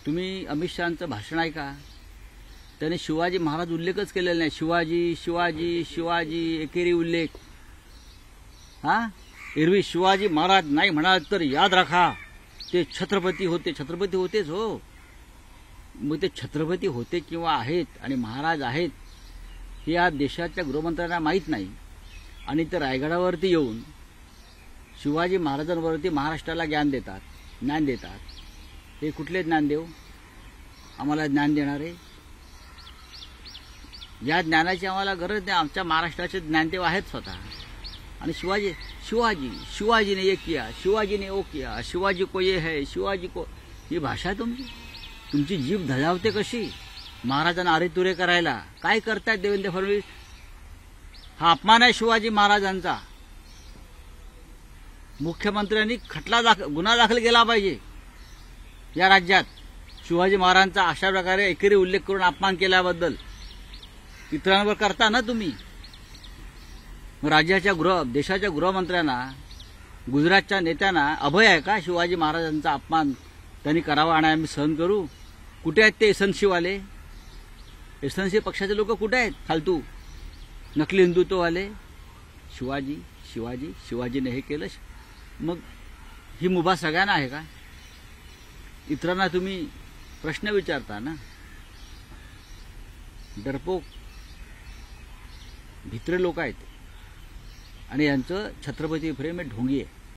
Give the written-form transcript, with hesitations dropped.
तुम्ही अमित शहांचं भाषण ऐका, त्याने शिवाजी महाराज उल्लेखच केलेला नाही. शिवाजी शिवाजी शिवाजी एकेरी उल्लेख. एरवी शिवाजी महाराज नाही म्हणाल तर याद राखा ते छत्रपती होते. छत्रपती होतेच हो. मग ते छत्रपती होते किंवा आहेत आणि महाराज आहेत हे या देशाच्या गृहमंत्र्यांना माहीत नाही. आणि ते रायगडावरती येऊन शिवाजी महाराजांवरती महाराष्ट्राला ज्ञान देतात. हे कुठले ज्ञानदेव आम्हाला ज्ञान देणारे? या ज्ञानाची आम्हाला गरज नाही. आमच्या महाराष्ट्राचे ज्ञानदेव आहेत स्वतः. आणि शिवाजी ने ये किया, शिवाजी ने वो किया, शिवाजी को ये है, शिवाजी को, ही भाषा तुमची जीभ धजावते कशी महाराजांना अरेतुरे करायला. काय करतायत देवेंद्र फडणवीस? हा अपमान आहे शिवाजी महाराजांचा. मुख्यमंत्र्यांनी गुन्हा दाखल केला पाहिजे या राज्यात शिवाजी महाराजांचा अशा प्रकारे एकेरी उल्लेख करून अपमान केल्याबद्दल. इतरांवर करता ना तुम्ही. देशाच्या गृहमंत्र्यांना, गुजरातच्या नेत्यांना अभय आहे का शिवाजी महाराजांचा अपमान त्यांनी करावा आणि आम्ही सहन करू? कुठे आहेत ते एसएनसीवाले? एसएनसी पक्षाचे लोक कुठे आहेत? फालतू नकली हिंदुत्ववाले. शिवाजीने हे केलं. मग ही मुभा सगळ्यांना आहे का? इतरांना तुम्ही प्रश्न विचारता ना. डरपोक भित्रे लोक आहेत आणि यांचं छत्रपती प्रेम हे ढोंगी आहे.